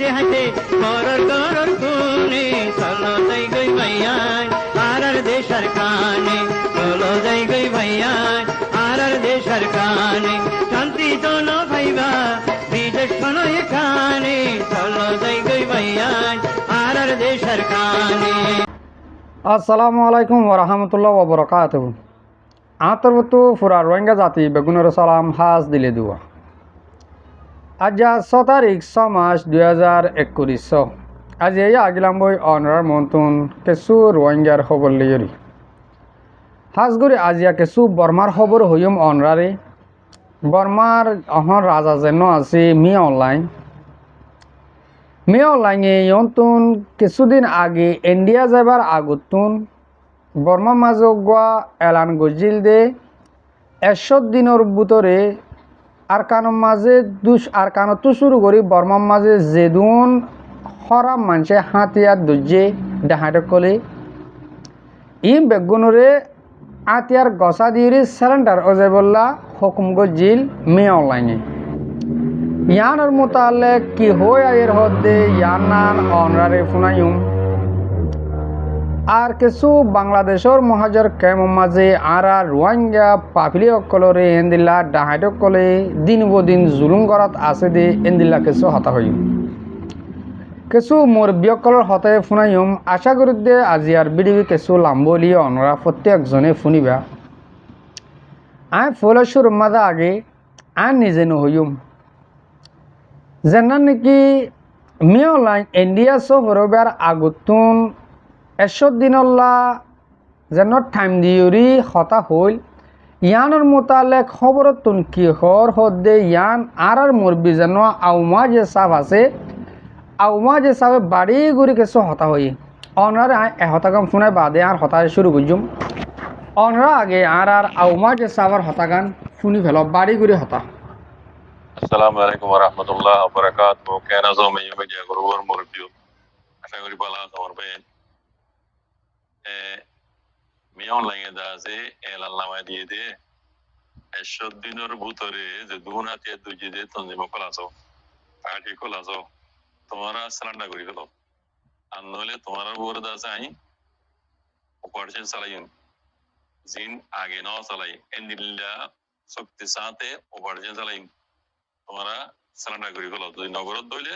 হাসে হাসে করর করর খুনে চলো যাই গই ভাইয়ান আর দেশার কানে চলো যাই গই ভাইয়ান আর দেশার কানে শান্তি জন ভাইবা বিদেশ শোনো এখানে চলো যাই গই ভাইয়ান আর দেশার কানে। আসসালামু আলাইকুম ওরহামতুল্লাহ ওবরাকাতুহু। আতরবতু ফুরা রোহিঙ্গা জাতি বেগুনের সালাম হাজ দিলে দুয়া। আজ 6 তারিখ 6 মাস 2021। আজ এই আগিলাম বই অনরার মন্তুন কেসু রোহিঙ্গার খবর লিয়রি হাজগুড়ি আজিয়া কেসু বর্মার খবর হইম অনরারে বর্মার অহন রাজা যেন আছে মি অনলাইনে ইয়ন্তুন কিছুদিন আগে ইন্ডিয়া যাবার আগতুন বর্মা মাজগুয়া এলান গজিল দে 100 দিনের ভিতরে আরকানতো শুরু করি বর্মার মাঝে যেদুন হরাম মানুষে হাতিয়ার দর্জে ডাহাতে কলে ই বেগুনরে আতিয়ার গসা দিয়ে সিলিন্ডার অজেবল্লা হুকুম গজিল মে অনলাইনে ইয়ানোর মোতালে কি হয়ে আয়ের হদ্দে ইয়ান নান অনরারে ফুনাইম আর কিছু বাংলাদেশের মহাজর কেমন মাঝে আরা রোহিঙ্গা পাফিলি অকলরে এন্দিল্লা ডাহাইট কলে দিন বদিন জুলুম করাত আছে দে এন্দিল্লা কিছু হতা হইম কিছু মুরব্বী অকলর হতে ফুনাইম আশা করি দে আজি আর বিডিবি কিছু লাম্বলি অনরা প্রত্যেকজনে ফুনিবা আই ফলসুর মাঝে আগে আই নিজে নহইম যেন নাকি মি অনলাইন ইন্ডিয়া সফরবার আগতুন 100 দিনল্লা যেন টাইম দিয়রি হতা হইল ইয়ানোর মোতালে খবরতুন কি হর হদ্দে ইয়ান আর মুরব্বী যেন আউমা যে সাফ আছে আউমা যে সাফে বাড়ি ঘুরি কিছু হতা হই অনরা হতাগান শুনাই বাদে আর হতা শুরু করছুম অনরা আগে আর আউমা যে সাফার হতাগান শুনি ফেল বাড়ি ঘুরি হতা। আসসালামু আলাইকুম ওয়া রাহমাতুল্লাহি ওয়া বারাকাতুহু। কেন জমে ইউমে গরুর মুরব্বিও আশা করি ভালো তোমার ভাই মি অনলাইনে দাসে এলান নামায় দিয়ে দে 100 দিনের ভিতরে যে দুনাতে দুজি দে তঞ্জিম কলাছো পার্টি কলাছো তোমারা সালান্ডা করি গেল আর নইলে তোমার উপর দাস আই অপারেশন চালাইন জিন আগে ন চালাই এন্দিল্লা শক্তি সাথে অপারেশন চালাইন তোমরা সালান্ডার করি গেল যদি নগরত দইলে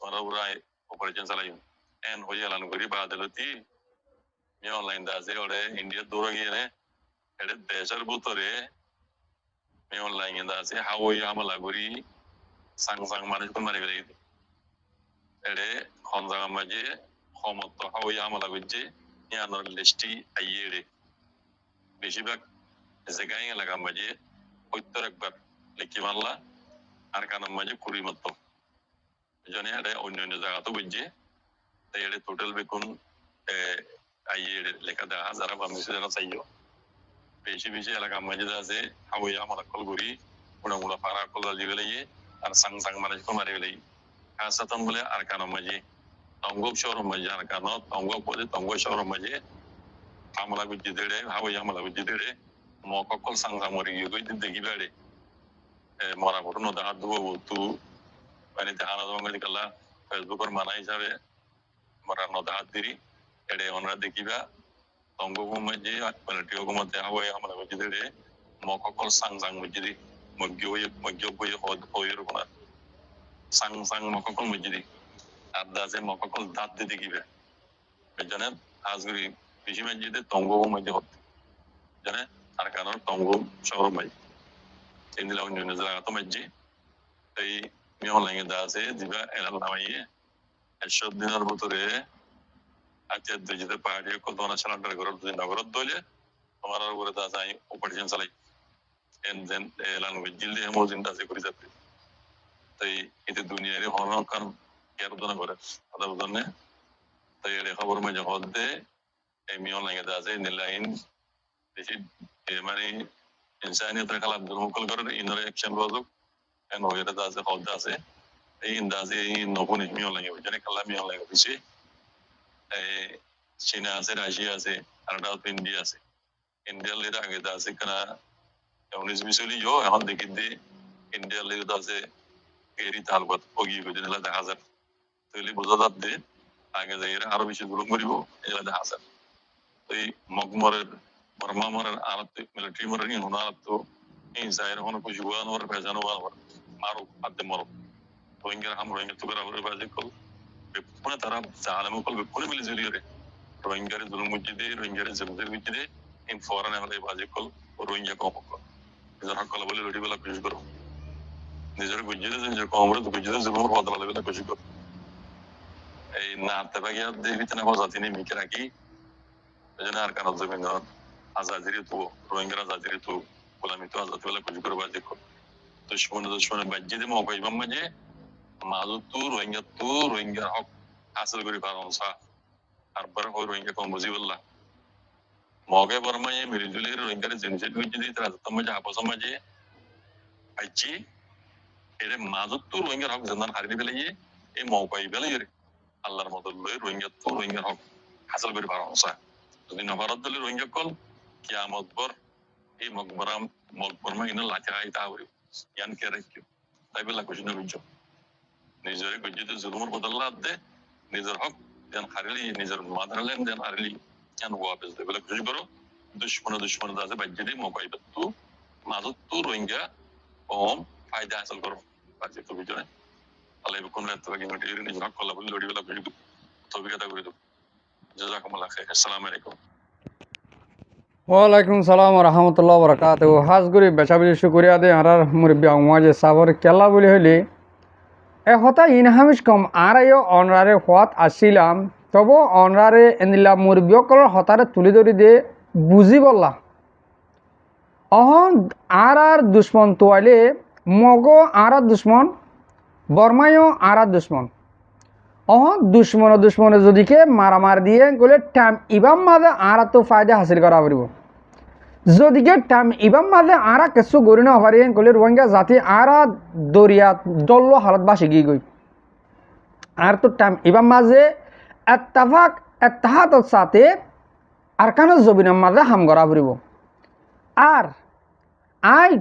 তোমরা পুরাই অপারেশন চালাইম এন হয়ে এলান করি বাদলতি মি অনলাইন দাসে ওরে ইন্ডিয়া দৌড়ে গিয়ে এটা দেশের ভিতরে মি অনলাইন দাসে হাওয়াই হামলা করি সাং মানুষ কোন মারি ফেলে এড়ে হম জায়গা মাঝে সমত্ব হাওয়াই হামলা করছে ইয়ানোর লিস্টি আইয়ে রে বেশিরভাগ জায়গায় এলাকার মাঝে 70 একবার লিখি মারলা আর কানার মাঝে কুড়ি মতো জনে এটা অন্য জায়গাতে বুঝছে তাই এটা টোটাল বেকুন আইয়ে লেখা দেখা যারা বাংলাদেশে যারা চাইও বেশি বেশি এলাকার মাঝে আছে হাওয়াই আমার কল করি মোটামুটি পাড়া কল দিয়ে ফেলে আর সাং মানুষ কো মারি ফেলে খাসাতন বলে আর কানার মাঝে তঙ্গক শহর মাঝে আর কানো তঙ্গক পদে তঙ্গ শহর মাঝে হামলা গুজি দেড়ে হাওয়াই হামলা গুজি দেড়ে মকল সাং মরি গিয়ে দেখি বেড়ে মরা ঘটন দেখা দুবো তু মানে দেখানো দঙ্গি কালা ফেসবুকের মানা হিসাবে মরা নদাহাত দিরি এড়ে ওনারা দেখিবা তঙ্গক মধ্যে পাল্টিও মধ্যে হাওয়াই হামলা গুজি দেড়ে মকল সাং মজিদি মগ্য বই হয়ে রকম সাং মকল মজিদি আর দাসে মকল দাঁত দিয়ে দেখিবে জানেন আজগুড়ি বেশি মসজিদে তঙ্গক মধ্যে হতে জানে আর কারণ তঙ্গক শহর মাঝে এন্দিলা অন্য জায়গা তো মাঝে এই মি অনলাইনে দাসে দিবা এলাল নামাইয়ে 100 দিনের ভিতরে আচ্ছা দুজিতে পার্টি কত না সালান্ডার করে দুই নগরত দইলে তোমার উপরে দাস আই অপারেশন চালাই এন্ড দেন এলান জিলদে হেমোজিন দাসে করে যাবে তাই এতে দুনিয়ারে হন কারণ কেয়ার দনা করে কথা বুঝনে তাই এর খবর মাঝে হদে এই মি অনলাইনে দাসে নিলাইন বেশি মানে ইনসানিয়তের খেলাফ দুর্মুখল করে ইনর অ্যাকশন বাজুক এন হইতে দাসে হদে আছে এই দাসে এই নবনি মি অনলাইনে জানে খেলা মি অনলাইনে দিছে চীনা আছে রাশিয়া আছে আর ইন্ডিয়া আছে ইন্ডিয়ার লিডার আগে দাসে কেনা 19-20 লিও এখন দেখি দে ইন্ডিয়ার লিডার আছে এরি তালবাত ওগি বুঝে নিলা দেখা যায় তাহলে বোঝা যাচ্ছে আগে যাই আরো বেশি জুলুম করিব এগুলা দেখা আছে। তো এই মগমরের বর্মা মরের আলাপ মিলিটারি মরের ইন আলাপ তো এই জায়গা হনো খুশি গোয়ান ওর ভেজানো ওয়ার মারো আদে মরো রোহিঙ্গার হাম রোহিঙ্গা তো করা ওরে বাজে কল বেপুনে তারা জালেম কল বেপুনে মিলে জড়িয়ে রোহিঙ্গার জুলুম মুজিদে রোহিঙ্গার জেলদের মুজিদে ইন ফরান হলে বাজে কল রোহিঙ্গা কম কল নিজের হক কল বলে লড়ি বেলা খুশি করো নিজের গুজিদে নিজের কমরে তো গুজিদে জুলুম বদলা বেলা খুশি করো এই না তেবাগিয়া দেবিতে না জাতি নেই মিকে রাখি এজন্য আর কারণ জমিন আজাদিরে তো রোহিঙ্গার আজাদিরে তো গোলামি তো আজাদ বেলা খুশি করে বাজে কল দুশ্মনে বাজ্যে মৌকাই বাম্মাজে মাজুত তো রোহিঙ্গার হক হাসিল করে পারন সা আর বার হয় রোহিঙ্গা কম বুঝিবল্লাহ মগে বর্মায়ে মিরিজুলে রোহিঙ্গার জিনিসের গুজি দিয়ে তারা তমাজে আপসমাজে আইছি এর মাজুত তো রোহিঙ্গার হক জানান হারিয়ে ফেলে এই মৌকাই ফেলে আল্লাহর মত লই রোহিঙ্গার হক হাসিল করে পারন সা যদি নভারত দলে রোহিঙ্গা কল কিয়ামত পর এই মকবরমা ইনা লাচা আইতা হরি জ্ঞান কে রাখিও তাই বেলা খুশি না বুঝছো নিজের গুজিতে জুলুমের বদলা দে নিজের হক জ্ঞান হারিলি নিজের মাদারল্যান্ড জ্ঞান হারিলি জ্ঞান ওয়াপস দে বেলা খুশি করো দুশ্মন দাসে বাজ্যে দিয়ে মকাই তু মাজত তু রোহিঙ্গা কম ফায়দা হাসিল করো বাজে তো বুঝো না আল্লাহ কোন রাত থেকে মেটেরিয়াল নিজের হক কল্লা বলে লড়ি বেলা খুশি দু তবিকাতা করে দু জাযাকুমুল্লাহ খাইর আসসালামু আলাইকুম। ওয়ালাইকুম সালাম রহমতুল্লাহ বরকাত হাজগুড়ি বেচাবেচি শুক্রিয়া দে আর মুরব্বী আওয়াজে সাবর কেলা বলে হইলে এ হতা ইনহামিস কম আর অনরারে হওয়াত আসছিলাম তবু অনরারে এনিলা মুরব্বীকল হতারে তুলি ধরি দে বুঝি বললা অহন আর দুশ্মন তোয়ালে মগো আর দুশ্মন বর্মায়ও আর দুশ্মন অহন দুশ্মনে যদিকে মারামার দিয়ে গেলে টাইম ইবাম মাঝে আর তো ফায়দা হাসিল করা পারিব যদিকে টাইম ইবাম মাঝে আর কিছু গড়ি না পারি গেলে রোহিঙ্গা জাতি আর দরিয়া দল্ল হালত বাসি গিয়ে গই আর তো টাইম ইবাম মাঝে এত্তাহাত সাথে আর কানো জবিনের মাঝে হাম করা পারিব আর আই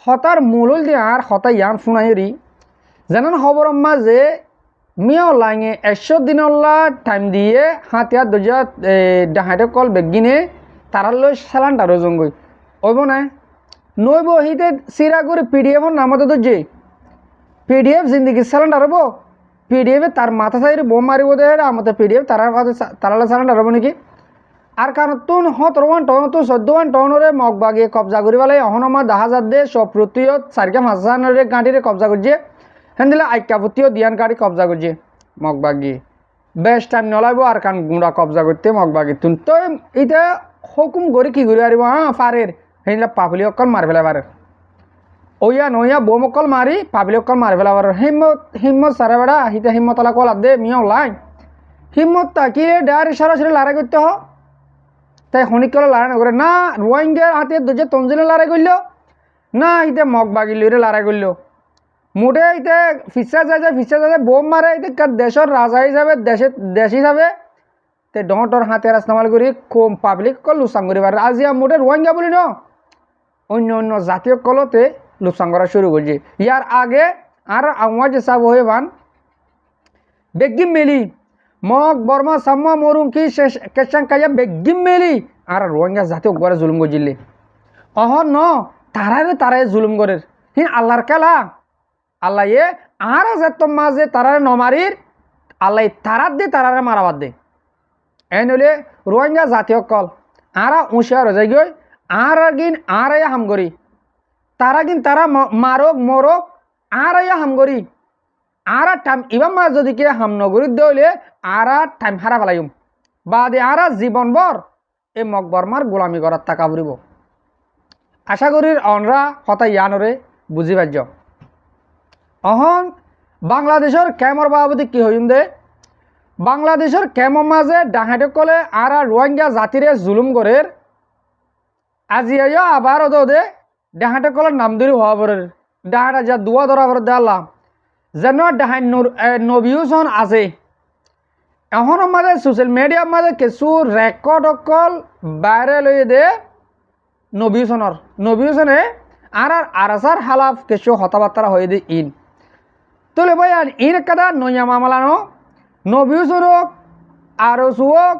হতার মূল দিয়ে আর হতা ইয়ান শুনাইরি জানান খবর মাঝে মিয়াও লাইনে 100 দিনল্লা টাইম দিয়ে হাতিয়ার দরজা ডাহাইতে কল বেগিনে তারালৈ সালান্ডারও জঙ্গই ওইব না নইব হিতে সিরা করে পিডিএফর নামতে তো যে পিডিএফ জিন্দিগি সালান্ডার হব পিডিএফে তার মাথা সাইড বোম মারিব দে আমাদের পিডিএফ তারালে সালান্ডার হব নাকি আর কারণ তুন 17 টন তো 14 টনরে মগবাগিয়ে কবজা করি পেলাই অহনমা 10,000 দে সব প্রতিয়ত 4,500 গাঁটিরে কবজা করছে হেন্দিলে আইকাপতিও দিয়ান গাড়ি কবজা করছে মগবাগি বেশ টাইম নলাইব আর কান গুঁড়া কবজা করতে মগবাগি তুন তো এটা হুকুম করে কি করে আরিব পারের হেন্দিলে পাবলি অকল মারি ফেলে পারে ওইয়া বোম অকল মারি পাবলি অকল মারি ফেলে পারে হিম্মত সারা বেড়া হিতে হিম্মত আলা কল দে মিয়াও লাই হিম্মত তাকিয়ে ডাইরেক্ট সরাসরি লড়াই করতে হ তাই হনিকলে লড়াই না করে না রোহিঙ্গার হাতে দুজে তঞ্জিলে লড়াই করল না ইতে মগবাগি লইরে লড়াই করল মুঠে ইতে ফিসা যায় বোম মারে ইতে দেশের রাজা হিসাবে দেশ হিসাবে তে ডহটর হাতে রাস্তামাল করি কম পাবলিক কল লুসাং করি পারে আজিয়া মুঠে রোহিঙ্গা বলি ন অন্য জাতীয় কলতে লুসাং করা শুরু করছে ইয়ার আগে আর আওয়াজ সাব হয়ে বান বেগিম মেলি মগ বর্মা সাম্মা মরুম কি কেসাং কাইয়া বেগিম মেলি আর রোহিঙ্গা জাতীয় গড়ে জুলুম করছিলে অহন ন তারাই জুলুম করে আল্লাহর খেলা আল্লাহ আর যেত মাঝে তারারে নমারির আল্লাহ তারার দে তারারে মারাবাদ দে এ নইলে রোহিঙ্গা জাতীয় কল আর উঁশিয়ার হয়ে যায় গই আর গিন আর হাম করি তারা গিন তারা মারক মরক আর হাম করি আর টাইম ইবাম মা যদি কে হাম নগরী দইলে আর টাইম হারা ফেলাইম বাদে আর জীবনভর এই মকবরমার গোলামি করার টাকা ফুরিব আশা করি অনরা হতা ইয়ানরে বুঝি পার্য অহন বাংলাদেশের ক্যামর বাবদি কি হইম দে বাংলাদেশের ক্যামর মাঝে ডাহাটে কলে আর রোহিঙ্গা জাতিরে জুলুম করে আজি আবার দে ডাহাটে কলের নাম ধরি হওয়া পরে ডাহাটা যা দুয়া ধরা পরে দেলাম যেন ডাহাই নবিউসন আছে এখন মাঝে সোশ্যাল মিডিয়ার মাঝে কিছু রেকর্ড অকল বাইরে লই দে নবিউসনে আর আসার হালাফ কিছু হতাবার্তা হয়ে দে ইন তোলে বয়ান ইন কাদা নয়া মামলানো নবিউসুরক আরসুক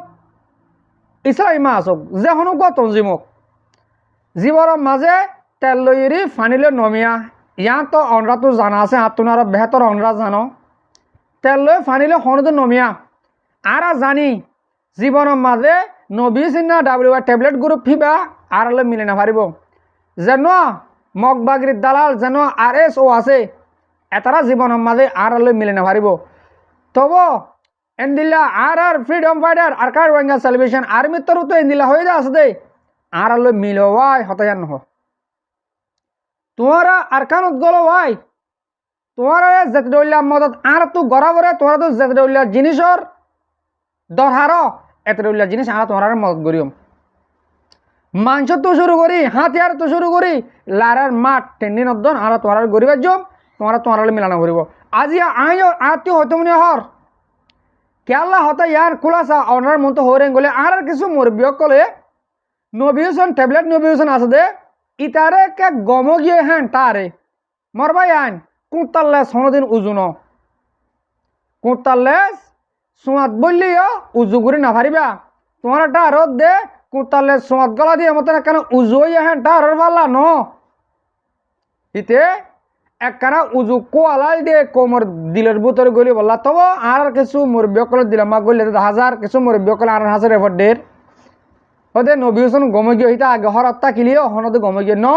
ইসলামী আসক যে হনুক তঞ্জিমক জীবর মাঝে তেল লইরি ফানিলে নমিয়া ইয়ার তো অনরা তো জানা আছে আর তোনারা বেহতর অনরা জানো তেল লই ফানিলে হনুদ নমিয়া আর জানি জীবনের মাঝে নবী চিহ্ন ডাব্লিউ ট্যাবলেট গ্রুপ ফিবা আর মিলে না পারিব যেন মগবাগির দালাল যেন আর এস ও আছে এতারা জীবনের মাঝে আর মিলে না পারিব তব এন্দিল্লা আর ফ্রিডম ফাইটার আর কার রোহিঙ্গা সেলিব্রেশন আর্মির তরফ তো এন্দিল্লা হয়ে যা আছে দে আর মিলওয়াই হতায়ান নহ তোমারা আর কানত গল ভাই তোমার যেতডল্লা মদত আর তো গড়াবরে তোমার তো যেতডল্লা জিনিসর দরহার এতডল্লা জিনিস আর তোমার মদত করিম মাংস তো শুরু করি হাতিয়ার তো শুরু করি লারার মাঠ টেন্ডি নদন আর তোমার গরিবের জম তোমার মিলানো করিব আজি আত্মীয় হয়তো মনে হর কেলা হতা ইয়ার খোলাসা অনার মতো হরেন গলে আর কিছু মুরব্বী কলে নবিউসন ট্যাবলেট নবিউসন আছে দে ইতারে কে গম গিয়ে হ্যাঁ তারে মরবাই আইন কুঁতাল্লেস হনদিন উজুন কুঁতাল্লেস সোঁয়াত বললিও উজু করে না পারিবা তোমার একটা রোদ দে কুঁতাল্লেস সোঁয়াত গলা দিয়ে মতন কেন উজু হইয়া হ্যাঁ তার পারলা ন ইতে একখানা উজু কোয়ালাই দিয়ে কোমর দিলের ভিতরে গলি বললা তবু আর কিছু মুরব্বী কলে দিলাম মা গলি হাজার কিছু মুরব্বী কলে আর হাজার এফর ডের ওদের নবীন গমে গিয়ে হইতা আগে হরত্তা কিলিও হনতে গমে গিয়ে ন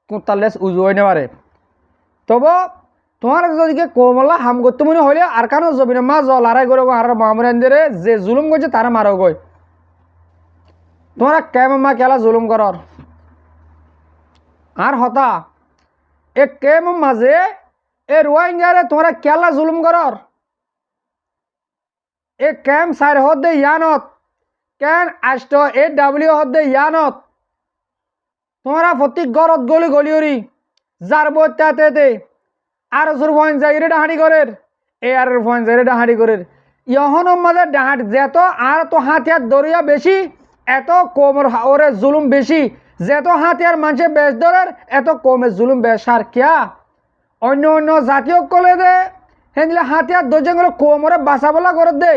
কুঁতাল্লেস উজু হয়ে নেবারে তবু তোমার যদি কোমলা হাম করতে মনে হইলে আর কেন জমিনের মা জল আড়াই করে আর মামুরান দিয়ে যে জুলুম করছে তারা মারো গই তোমরা কেমন মা কেলা জুলুম করর আর হতা এ কেম মাঝে এ রোহিঙ্গারে তোমরা কেলা জুলুম করর এ কেম সাইর হদে ইয়ানত কেন আষ্ট এ ডাব্লিউ হদে ইয়ানত তোমরা প্রতি গরত গলি গলিওরি যার বইতে আর জোর ফোন যাইরে ডাহাড়ি করের এ আর ফোন যাইরে ডাহাড়ি করের ইহন মাঝে ডাহাড়ি যেত আর তো হাতিয়ার দরিয়া বেশি এত কমর ওরে জুলুম বেশি যেত হাতিয়ার মানুষে বেশ ধরের এত কমের জুলুম বেশ আর কিয়া অন্য অন্য জাতীয় কলে দে হেনলে হাতিয়ার দরজাগুলো কোমরে বাসা বলা করে দে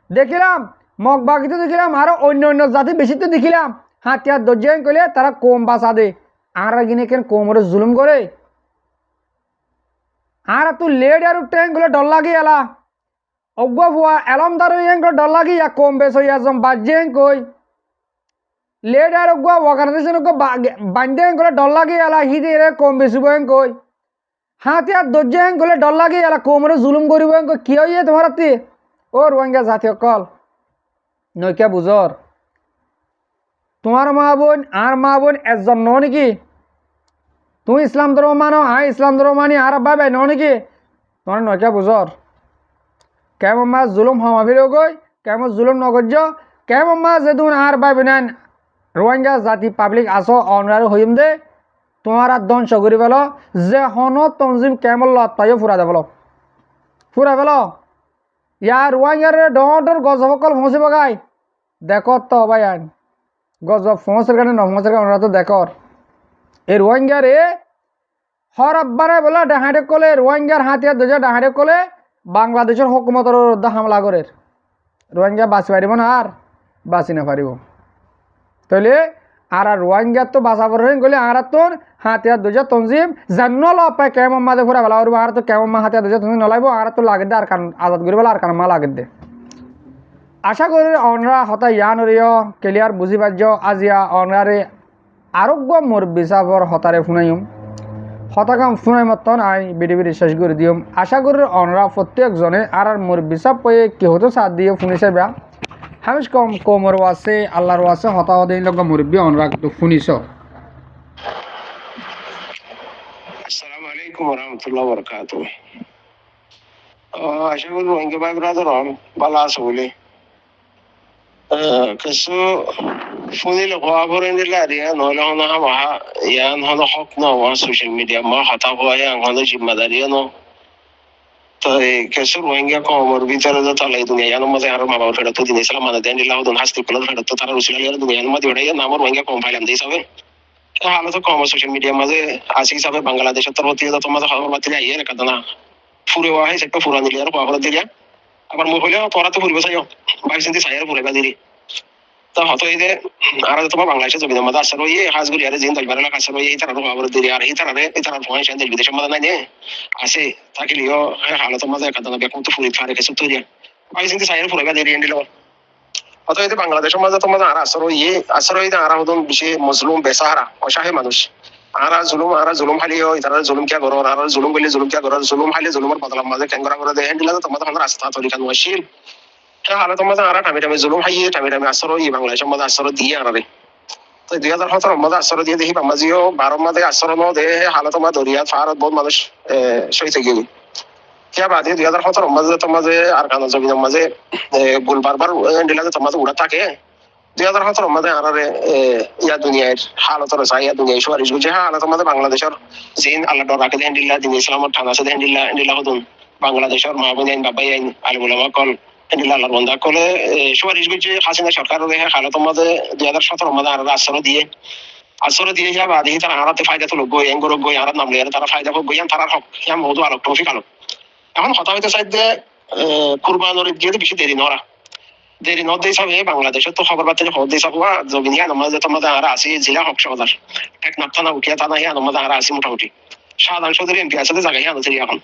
দেখিলাম মগবাগিতে দেখিলাম আরো অন্য অন্য জাতি বেশি তো দেখিলাম হাতিয়ার দরজান কলে তারা কম বাসা দে আর গিনে কেন কোমরে জুলুম করে আর তু লেড আর ট্যাঙ্ক গুলো ডর লাগি এলা অজ্ঞ ভুয়া এলমদার ডর লাগি কম বেশ হইয়া জম বাজ্যেন কই লেড আর অজ্ঞ অর্গানাইজেশন বান্ধে গলে ডর লাগি এলা হি দিয়ে কম বেশি বয়েন কই হাতিয়ার দরজান গলে ডর লাগি এলা কোমরে জুলুম করিব কই কি হইয়ে তোমার তি ও রোহিঙ্গা জাতীয় কল নইকা বুঝর তোমার মা বোন আর মা বোন একজন ন নাকি তুমি ইসলাম ধর্ম মানো আই ইসলাম ধর্ম মানি আর ভাই ন নাকি তোমার নয়কা বুঝর কেমন মা জুলুম হমাফিল গই কেমন জুলুম নগর্য কেমন মা যেদিন আর ভাই বোন রোহিঙ্গা জাতি পাবলিক আসো অনার হইম দে তোমার আর ধ্বংস করি পেল যে হন তঞ্জিম কেমন লত পাইও ফুরা দেবল ফুরা পেল ইয়ার রোহিঙ্গার ডর গজব কল ফসি বগাই দেখ তো ভাই আইন গজব ফসের কারণে নফসের কারণে ওরা তো দেখর এই রোহিঙ্গারে হর আব্বারে বলে ডাহাড়ে কলে রোহিঙ্গার হাতিয়ার দোজা ডাহাড়ে কলে বাংলাদেশের হুকুমতর হামলা করে রোহিঙ্গা বাঁচি পারিব না আর বাঁচি না পারিব তাহলে আর রোহিঙ্গার তো বাঁচা পড়ে গেলে আর তোর হাতিয়ার দোজা তঞ্জিম জান্ন লপায় কেমন মাঝে ফুরা বেলা করবো আর তো কেমন মা হাতিয়ার দোজা তঞ্জিম নলাইব আর তো লাগে দে আর কান আজাদ করি বলে আর কান মা লাগে দে আশা করি অনরা হতা ইয়ান রিয় ক্লিয়ার বুঝি পার্য আজিয়া অনরারে আরোগ্য মোর বিচাবর হতারে শুনাইম হতাকাম শুনাই মতন আই বিডিবির শেষ করে দিম আশা করি অনরা প্রত্যেকজনে আর মোর বিচাব পেয়ে কেহ তো সাথ দিয়ে শুনিছে বেয়া হামিশ কম কোমর আছে আল্লাহর আছে হতা হদিন লগ মুরব্বী অনরা তো শুনিছ আসসালামু আলাইকুম ওয়া রাহমাতুল্লাহি ওয়া বারাকাতুহু আশা করি রোহিঙ্গা ভাই ব্রাদার ভালো আছে বলে কিছু শুনিলে হওয়া পরে নিলে ইয়ান হলে হন হামা ইয়ান হন হক ন সোশ্যাল মিডিয়া মা হতা হওয়া ইয়ান হন জিম্মাদারি ন তো কিছু রোহিঙ্গা কমর ভিতরে তো তাহলে দুনিয়া ইয়ান মধ্যে আর মা বাবা ফেরত তো দিন ইসলাম মানে দেন ইল্লাহ দুন হাসতি কল ফেরত তো তারা রসুল আল্লাহ দুনিয়ার মধ্যে ওড়াইয়া নাম রোহিঙ্গা কম ফাইলাম দিই সবে হালত কম সোশ্যাল মিডিয়ার মাঝে আছে হিসাবে বাংলাদেশের তরফ থেকে তোমাদের খবর বাতিল আইয়ে রেখা না ফুরে ওয়া হয়েছে একটা ফুরা দিলি আর খবর দিলি আবার মহিলা পড়া তো ফুরবে চাইও বাইশ দিন সাইয়ার ফুরে দিলি তা হতো এই যে আর তোমার বাংলাদেশের জমিনের মধ্যে আসলে ওই হাজগুড়ি আর জিন দলবার এলাকা আসলে এই তারা খবর দিলি আর এই তারা পয়সা দেশ বিদেশের মধ্যে নাই আছে তাকে লিও হালতের মাঝে একা দানা বেকুম তো ফুরি ফারে কিছু তৈরি বাইশ দিন সাইয়ার ফুরে দিলি এন্ডিল অত এই বাংলাদেশের মাঝে তোমাদের আর আসলে আর হদন বেশি মজলুম বেসাহারা অসহায় মানুষ আর জুলুম খালি হয় তারা জুলুম কিয়া করো আর জুলুম বলে জুলুম কিয়া করো জুলুম খালি জুলুমের বদলার মাঝে ক্যাঙ্গরা করে দেয় হ্যান্ডিল তোমাদের আমার রাস্তা তরিকা নশীল আর তোমাদের আর টামি জুলুম খাইয়ে টামি আসর এই বাংলাদেশের মধ্যে আসর দিয়ে আনারে তো 2017 মধ্যে আসর দিয়ে দেখি বাংলাদেশিও 12 মধ্যে আসর দে হালত তোমার দরিয়া ফার বহুত মানুষ শহীদ গেলি কিয়া বাদে 2017 মধ্যে তোমাদের আর কানা জমিনের মাঝে গোল বারবার হ্যান্ডিল তোমাদের উড়া থাকে 2017 মধ্যে আনারে ইয়া দুনিয়ার হালতর ইয়া দুনিয়া সুয়ারিশ বুঝে হালত মধ্যে বাংলাদেশের জিন আল্লাহ ডর রাখে দেন দিল্লা দিন ইসলামর থানা আছে দেন দিল্লা হদুন বাংলাদেশের মাহবুব আইন বাবাই আইন আলিমুল আমা কল দিল্লা আল্লাহর বন্ধা কলে সুয়ারিশ বুঝে হাসিনা সরকার হালত মধ্যে 2017 মধ্যে আর আসর দিয়ে যাবে আদি তারা আরাতে ফায়দা তো লোক গই এঙ্গর গই আর নাম লিয়ে তারা ফায়দা হোক গইয়ান তারা হক ইয়া মওদু আলোক তৌফিক আলোক এখন কথা হইতে চাই যে কুরবানোর গিয়ে বেশি দেরি নদ হিসাবে বাংলাদেশের তো খবর পাচ্ছি খবর দিয়ে সাবুয়া জমিনিয়া আমাদের তোমাদের আর আসি জেলা হক সহদার এক নাপ্তানা উঠিয়া টানা হিয়া আমাদের আর আসি মোটামুটি সাধারণ সদরি এমপি আছে জায়গায় হিয়া নথি এখন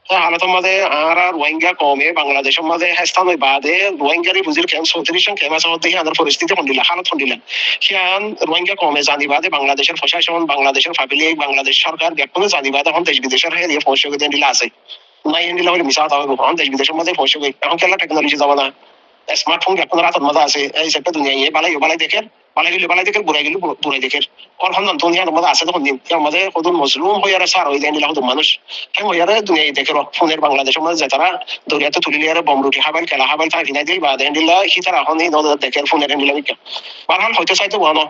হালতের মাঝে আর রোহিঙ্গা কমে বাংলাদেশের মাঝে হেস্তান ওই বাদে রোহিঙ্গারি বুঝির কেম 34 কেম আছে দেখি আনার পরিস্থিতি ফন্ডিলা হালত ফন্ডিলা হিয়ান রোহিঙ্গা কমে জানি বাদে বাংলাদেশের প্রশাসন বাংলাদেশের পাবলিক বাংলাদেশ সরকার ব্যাপকভাবে জানি বাদে এখন দেশ বিদেশের হয়ে দিয়ে পৌঁছে দিলা আছে নাই এন্ডিলা হলে মিশা হবে এখন দেশ বিদেশের মাঝে পৌঁছে এখন কেলা টেকনোলজি যাবে না স্মার্টফোন এখন রাতের মধ্যে আছে এই সেটা দুনিয়া ইয়ে বালাই দেখেন বালাই দেখেন বুড়াই দেখেন ওর হন দুনিয়ার মধ্যে আছে তখন দিন আমাদের কত মজলুম হইয়ারে সার হয়ে যায় নিলা মানুষ কেন হইয়ারে দুনিয়া দেখে ফোনের বাংলাদেশের মধ্যে যে তারা দরিয়াতে তুলি লিয়ারে বমরুটি হাবাইল খেলা হাবাইল তারা কিনা দিল বা দেন্ডিলা সি তারা এখন এই দেখেন ফোনের এন্ডিলা বিজ্ঞা বারহাল হইতে চাইতে বলো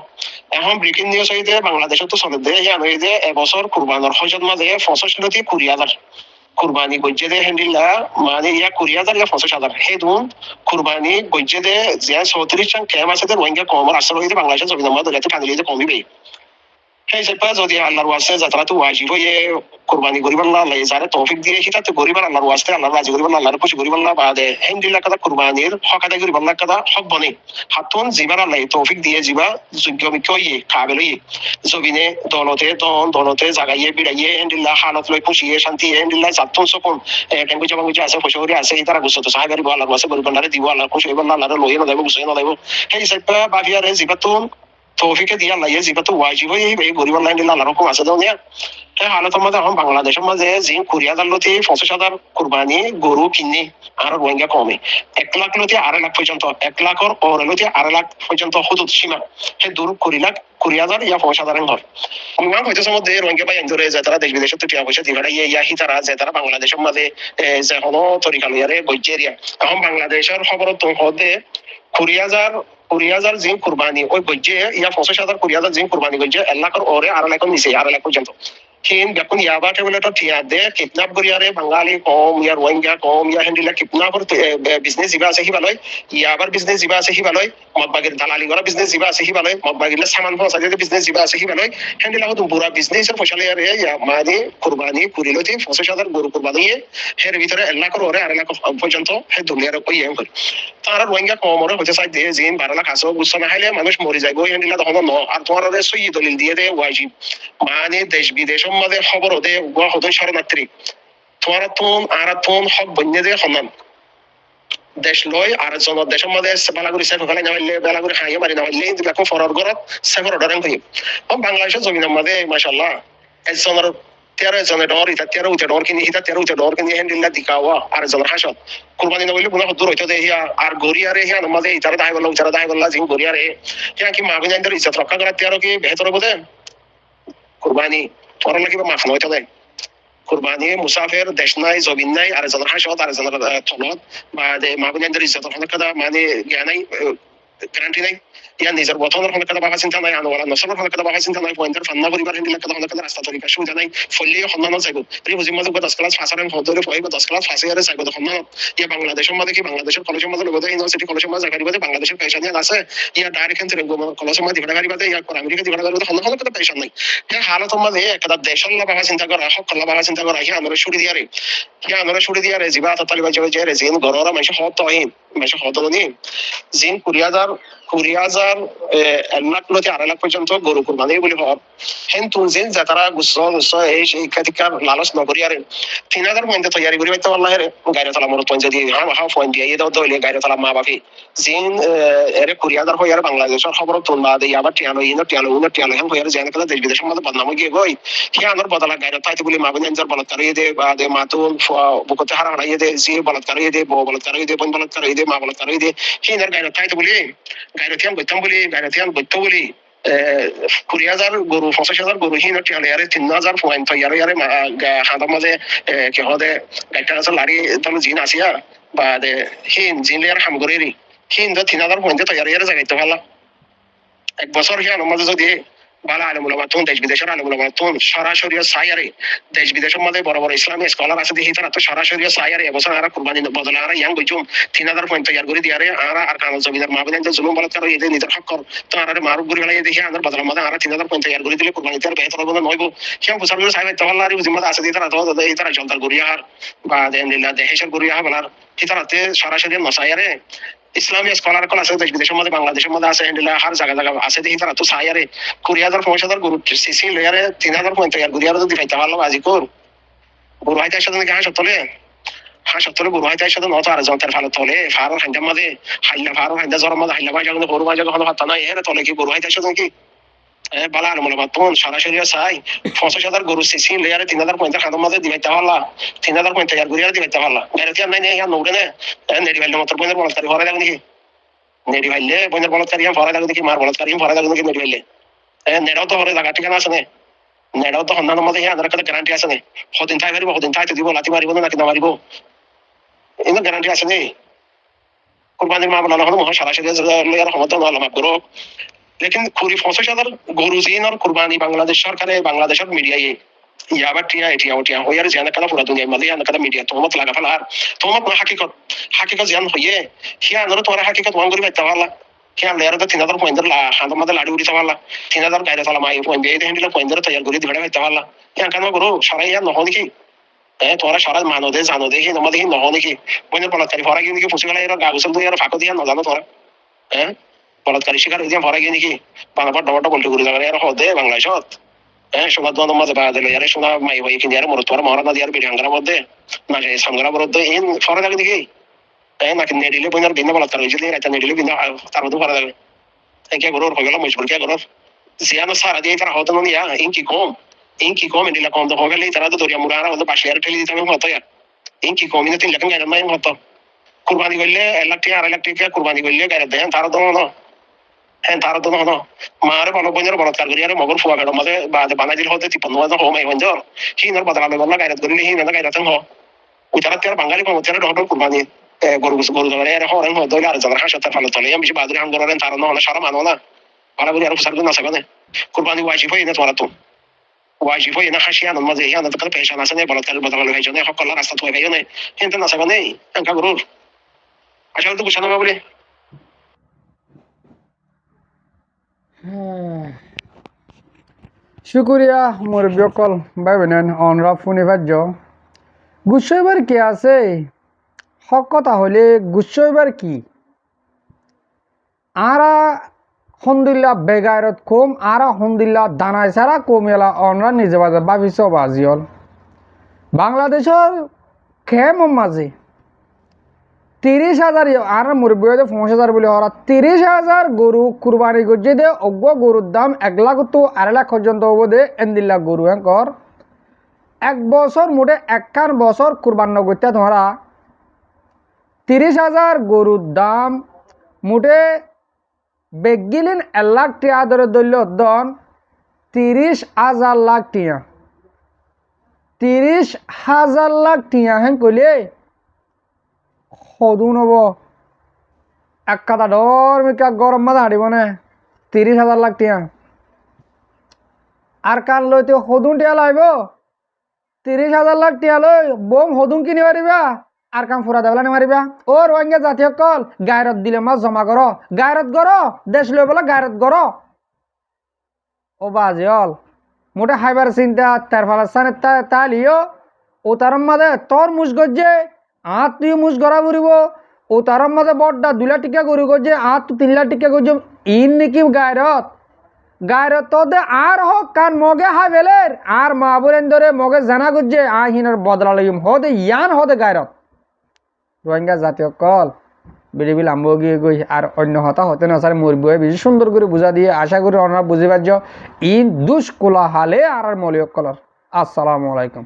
এখন ব্রেকিং নিউজ হইতে বাংলাদেশে তো চলে দেয় জানো এই যে এবছর কুরবানোর হজত মাঝে 65,000 কুরবানি গজ্জে দে হ্যান্ডিলা মানে ইয়া 20,000 ইয়া 50,000 হে দুন কুরবানি গজ্জে দে যে 34 কেম আছে রোহিঙ্গা কমর আসলে হইতে বাংলাদেশের জমিনের মধ্যে দরিয়াতে টানি লিয়ে কমিবে সেই সেপা যদি আল্লাহর ওয়াস্তে যাত্রা তো ওয়াজিব হয়ে কুরবানি করিব আল্লাহ যারা তৌফিক দিয়ে সেটা তো গরিব আল্লাহর ওয়াস্তে আল্লাহর রাজি করিব আল্লাহর খুশি করিব আল্লাহ বাদে হ্যান্ডিলা কথা কুরবানির হক আদায় করিব আল্লাহ কথা হক বনে হাতুন জিবার আল্লাহ তৌফিক দিয়ে জিবা যোগ্য মিক্য ইয়ে কাবিল ইয়ে জমিনে দলতে জাগাইয়ে বিড়াইয়ে হ্যান্ডিলা হালত লই খুশিয়ে শান্তি হ্যান্ডিলা জাতুন সকল টেঙ্গু চাবাঙ্গু আছে ফসরি আছে তারা গুছত সাহায্য করিব আল্লাহর ওয়াস্তে করিব আল্লাহর দিব আল্লাহ খুশি হইব আল্লাহর লইয়ে না দেব গুছাই না দেব সেই সেপা বাফিয়ারে জিবাতুন তৌফিকে দিয়া লাইয়ে জিবাতো ওয়াজিব হয়ে এই গরিব আল্লাহ আল্লাহর হুকুম আছে দাও নিয়া হালতের মধ্যে এখন বাংলাদেশের মাঝে যে 20,000 লতি 50,000 কুরবানি গরু কিনে আর রোহিঙ্গা কমে 1 লাখ লতি 2.5 লাখ পর্যন্ত 1 লাখর ওর লতি 2.5 লাখ পর্যন্ত হুদুদ সীমা সে দূর 20,000 ইয়া 50,000 ঘর আমার হইতেছে মধ্যে রোহিঙ্গা ভাই এনজরে যে তারা দেশ বিদেশে টিয়া পয়সা দিবাড়া ইয়া হি তারা যে তারা বাংলাদেশের মাঝে যে কোনো তরিকা লইয়ারে গজ্জেরিয়া এখন বাংলাদেশের খবর তো হতে 20,000 জিন কুরবানি ওই গজ্জে ইয়া 50,000 20,000 জিন কুরবানি গজ্জে 1 লাখর ওরে 2.5 লাখ নিচে 2.5 লাখ পর্যন্ত কিন বেকুন ইয়াবা টেবলে তো ঠিয়া দে কিডন্যাপ করিয়ারে বাঙালি কম ইয়া রোহিঙ্গা কম ইয়া হ্যান্ডিলা কিডন্যাপর বিজনেস জিবা আছে হিবালয় ইয়াবার বিজনেস জিবা আছে হিবালয় মদবাগের দালালি করা বিজনেস জিবা আছে হিবালয় মদবাগির সামান পৌঁছা দিয়ে বিজনেস জিবা আছে হিবালয় হ্যান্ডিলা হতো পুরা বিজনেসের ফসলে ইয়া মানে কুরবানি কুরিলতি 50,000 গরু কুরবানি এর ভিতরে 1 লাখর ওরে 2.5 লাখ পর্যন্ত হে দুনিয়ার কই এম করে তারা রোহিঙ্গা কম ওরে হতে চাই দিয়ে জিন 12 লাখ আসো গুছা না হাইলে মানুষ মরে যাইবো হ্যান্ডিলা তখন ন আর তোমার ওরে সই দলিল দিয়ে দে ওয়াজিব মানে দেশ বিদেশ আমাদের খবর ওদে ওয়া হতো শরণার্থী তোমার তুন আর তুন হক বন্যে দে হনান দেশ লয় আর জন দেশের মধ্যে বালাগুড়ি সেফ ফেলে না হইলে বালাগুড়ি হাইয়ে মারি না হইলে দেখো ফরর গরত সেফর অর্ডার করি বাংলাদেশের জমিনের মধ্যে মাশাআল্লাহ একজনের 13 জনের ডর ইতা 13 উঠে ডর কিনি ইতা 13 উঠে ডর কিনি হ্যান্ডিল্লা দিকাওয়া আর জনের হাসত কুরবানি না হইলে গুনাহ দূর হইতো দে হিয়া আর গরিয়ারে হিয়া নমাজে ইতারে দাই বললা উচারা দাই বললা জিন গরিয়ারে হিয়া কি মাবিনাইদের ইজ্জত রক্ষা করা 13 কি বেহতর বদে কুরবানি পরে লাগিবা মাফ নইতো দেয় কুরবানি মুসাফির দেশ নাই জমিন নাই আর জনের হাসত আর জনের তলত বা মাবিনাইদের ইজ্জত রক্ষা করা মানে জ্ঞানাই গ্যারান্টি নাই ইয়ার নিজের বতনের হলে কথা বাবা চিন্তা নাই আনোয়ারা নসলের হলে কথা বাবা চিন্তা নাই পয়েন্টের ফান্না পরিবার হিন্দিলে কথা হলে কথা রাস্তা তরিকা সুবিধা নাই ফলিয়ে সন্ধানত যাইব রি বুঝি মাঝে 10 ক্লাস ফাঁসারেন হদরে ফইব 10 ক্লাস ফাঁসে আরে যাইব সন্ধানত ইয়া বাংলাদেশের মধ্যে কি বাংলাদেশের কলেজের মধ্যে লগতে ইউনিভার্সিটি কলেজের মধ্যে জায়গা দিবাতে বাংলাদেশের পেশা নিয়ে আছে ইয়া ডাইরেক্ট এন্ড কলেজের মধ্যে দিবা গাড়ি বাতে ইয়া আমেরিকা দিবা গাড়ি হন্না হলে কথা পেশা নাই হ্যাঁ হালত মধ্যে একটা দেশের বাবা চিন্তা করা সকল বাবা চিন্তা করা ইয়া আনোরে ছুটি দিয়ারে ইয়া আনোরে ছুটি দিয়ারে জিবা তালিবা যাবে যে জিন গররা মাইছে হত হইন মাইছে হত নি জিন কুড়ি হাজার 1,00,000 2,00,000 পর্যন্ত গরু কুরবানি বলে ভাব হেন তুলছেন যে তারা গুচ্ছ এই শিক্ষাধিকার লালচ নকরি আর 3,000 পয়েন্টে তৈরি করি পাইতে আল্লাহ গাড়ি তলা মোর পয়েন্ট দিয়ে হা পয়েন্ট দিয়ে এই দাও দইলে গাড়ি তলা মা বাপি জিন এর 20,000 হই আর বাংলাদেশের খবর তুলবা দেই আবার টিয়ালো হেন হই আর জানা কথা দেশ বিদেশের মধ্যে বদনাম গিয়ে গই কি আনোর বদলা গাড়ি তাইতে বলি মা বিন জর বলৎকার দে বা দে মাতুল বুকতে হারা হারা দে জি বলৎকার দে বো বলৎকার দে বোন বলৎকার দে মা বলৎকার দে হিনার গাড়ি তাইতে বলি গাইরথিয়ান বলি 20,000 গরু 25,000 গরু হিন টিয়ালে আরে 3,000 পয়েন্ট ইয়ারে হাঁদার মাঝে কি হদে গাইটা আছে লাড়ি তাহলে জিন আসিয়া বা দে হিন জিনলে আর হামগরেরি হিন তো 3,000 পয়েন্টে ইয়ারে জায়গাইতে ভালো এক বছর হিয়ান মাঝে যদি ভালো আলমুলামাতুন দেশ বিদেশের আলমুলামাতুন সরাসরি সাইয়ারে দেশ বিদেশের মধ্যে বড় বড় ইসলামী স্কলার আছে দেখি তারা তো সরাসরি সাইয়ারে এবছর আর কুরবানি বদলে আর ইয়াং বইছুম 3,000 পয়েন্ট তৈরি করে দিয়ারে আর কানাল জমিদার মাহবুবের যে জুলুম বলৎকার এদের নিজের হক কর তো আর মারুফ করে গেলে দেখি আর বদলে মধ্যে আর 3,000 পয়েন্ট তৈরি করে দিলে কুরবানি তার বেহতর হবে নইব সেম বছর করে সাইবে তাহলে আর জিম্মাদা আছে তারা তো এই তারা জলদার গরিয়া আর বা দেনিল্লাহ দেহেশের গরিয়া বলার হিতারাতে সরাসরি নসাইয়ারে ইসলামী স্কলার কল আছে দেশ বিদেশের মধ্যে বাংলাদেশের মধ্যে আছে হ্যান্ডেল হার জায়গা আছে দেখি তারা তো সাইয়ারে 20,000 25,000 গরু সিসি লয়ারে 3,000 পয়েন্ট তৈরি গরিয়ারে যদি খাইতে ভালো আজি কর গরু হাইতে সাথে নাকি হাঁস গরু হাইতে সাথে নত আর যন্ত্রের ভালো তলে ফার হাইন্দার মাঝে হাইলা জ্বরের মাঝে হাইলা ভাই যখন গরু ভাই যখন হাত নাই এর তলে কি গরু হাইতে সাথে নাকি বালা আর মনে তখন সরাসরি চাই 50,000 গরু সিসি লেয়ারে 3,000 পয়েন্ট হাতের মাঝে দিবাইতে পারলা 3,000 পয়েন্ট তৈরি গরিয়ারে দিবাইতে পারলা গাড়িতে নাই নেই নৌড়ে নে নেড়ি ভাইলে মতো পয়েন্টের বলৎকারী ভরে লাগে নাকি নেড়ি ভাইলে পয়েন্টের বলৎকারী ভরে লাগে নাকি মার বলৎকারী ভরে লাগে নাকি নেড়ি ভাইলে নেড়াও তো ভরে জায়গা ঠিকানা আছে নেড়াও তো সন্ধানের মধ্যে আধার কার্ডে গ্যারান্টি আছে নে সদিন ঠাই মারিব সদিন ঠাইতে দিব লাঠি মারিব নাকি নামারিব এগুলো গ্যারান্টি আছে নে কুরবানির মা বলা হলো সরাসরি লেয়ার ক্ষমতা লাভ করো लेकिन खुरी 50,000 গরু জিন আর কুরবানি বাংলাদেশ সরকারে বাংলাদেশের মিডিয়ায় ইয়াবার টিয়া এটিয়া ওটিয়া হইয়ার জানা কালা পুরা দুনিয়ার মধ্যে জানা কালা মিডিয়া তোমত লাগা ফেলার তোমত না হাকিকত জান হইয়ে হিয়া নর তোরা হাকিকত ওয়ান করি পাইতা পারলা হিয়া লেয়ার তো 3,000 পয়েন্ট লা হাতের মধ্যে লাড়ি উড়িতে পারলা 3,000 গাইরে তালা মাই পয়েন্ট দিয়ে হেন্ডিলা পয়েন্ট তৈরি করে দিবে পাইতা পারলা হিয়া কেন করো সরাই আর নহ নাকি তোরা সরাই মানো দে জানো দেখি নমা দেখি নহ নাকি বইনের বলাৎকারী ফরা গিয়ে নাকি ফুসি গেলা এরা গাগুসল দিয়ে আর ফাঁকো দিয়ে নজানো তোরা বলাৎকারী শিকার হয়ে ভরা গিয়ে নাকি বাংলা ডবটা বলতে ঘুরে যাবে আর হদে বাংলাদেশত সোনার দোয়ার মাঝে বাধা দিল ইয়ারে সোনা মাই ভাই কিনে আর মরত আর মহারানা দিয়ার বিড়াঙ্গার মধ্যে না সেই সামগারা বরদ এন ফরা লাগে দেখি নাকি নেডিলে বইনার ভিন্ন বলাৎকার হয়েছিল রাইতা নেডিলে ভিন্ন তার মধ্যে ফরা যাবে কে গরুর হয়ে গেল মজবুর কে গরুর জিয়ানো সারা দিয়ে তারা হতো না ইনকি কম এডিলা কম তো হয়ে গেলে তারা তো দরিয়া মুড়ারা হতো পাশে আর ঠেলে দিতে হবে হতো ইয়ার ইনকি কম ইনে 3 লাখ গাড়ি নাই হতো কুরবানি করলে 1 লাখ টাকা 2.5 লাখ টাকা কুরবানি করলে গাড়ি দেন তারা তো না হ্যাঁ তারা তো না মারে বলো বইনের বলৎকার করি আরে মগর ফুয়া বেড়ো মাঝে বানাই দিল হতে 53 হোম আইন জর হিনার বদলা বললা গাইরাত করিলে হিনার গাইরাত হ উতারা তের বাঙালি কম তের ডবল কুরবানি গরু ধরে এর হরেন হ দইলা আর জানা হাসা তার ভালো তলে আমি বাদুরি হাম করেন তারা না সারা মানো না ভালো করে আর ফুসার না সাকানে কুরবানি ওয়াজিব হয় না তোরা তো ওয়াজিব হয় না হাসিয়া না মাঝে হিনা তো পেশান আছে না বলৎকার বদলা লই জনে হকলা রাস্তা তো গাইও না হিনতে না সাকানে এনকা গরুর আসলে তো বুঝানো বলে শুক্রিয়া মুরব্বী অকল ভাই বোনেন অনরা ফোনে ভাজ্য গুচ্ছ এবার কি আছে হক কথা হলে গুচ্ছ এবার কি আরা হন্দিল্লা বেগায়রত কম আরা হন্দিল্লা দানায় সারা কমিয়ালা অনরা নিজে বাজে ভাবিস বাজিয়ল বাংলাদেশের খেম মাঝে 30,000 আর মুরব্বী 50,000 বলে হরা 30,000 গরু কুরবানি করছে দে অজ্ঞ গরুর দাম 1 লাখ তো 2.5 লাখ পর্যন্ত হবো দে এন্দিল্লা গরু কর 1 বছর মোটে 1 বছর কুরবান করতে তোমরা 30,000 গরুর দাম মোটে বেগিলেন 1 লাখ টাকা ধরে দল্য দন 30,000 লাখ টিয়া 30,000 লাখ টিয়া কইলে সদু নব এক কথা ডর মিকা গরম মাথা হাঁটিব না 30,000 লাখ টিয়া আর কার লইতে সদুন টিয়া লাইব 30,000 লাখ টিয়া লই বোম সদুন কিনি পারিবা আর কাম ফুরা দেবলা নেমারিবা ও রোহিঙ্গা জাতি সকল গায়রত দিলে মাছ জমা করো গায়রত করো দেশ লই বলে গায়রত করো ও বাজিল মোটে হাইবার চিন্তা তার ফালাস্তানের তালিও ও তার মাঝে তোর মুজ গজ্জে আত তুই মুজ গড়া ঘুরিব ও তার মাঝে বড়টা 2 লাখ টিকা গরু গজ্জে আত তুই 3 লাখ টিকা গজ্জে ইন নাকি গায়রত গায়রত তোদের আর হোক কান মগে হাই বেলের আর মা বলেন ধরে মগে জানা গজ্জে আহিনের বদলা লইম হদে ইয়ান হদে গায়রত রোহিঙ্গা জাতীয় কল বিড়িবি লাম্ব গিয়ে গই আর অন্য হতা হতে না স্যার মরবি বেশি সুন্দর করে বুঝা দিয়ে আশা করি ওনারা বুঝে পারছ ইন দুষ্কোলাহালে আর মলিয়ক কলার আসসালামু আলাইকুম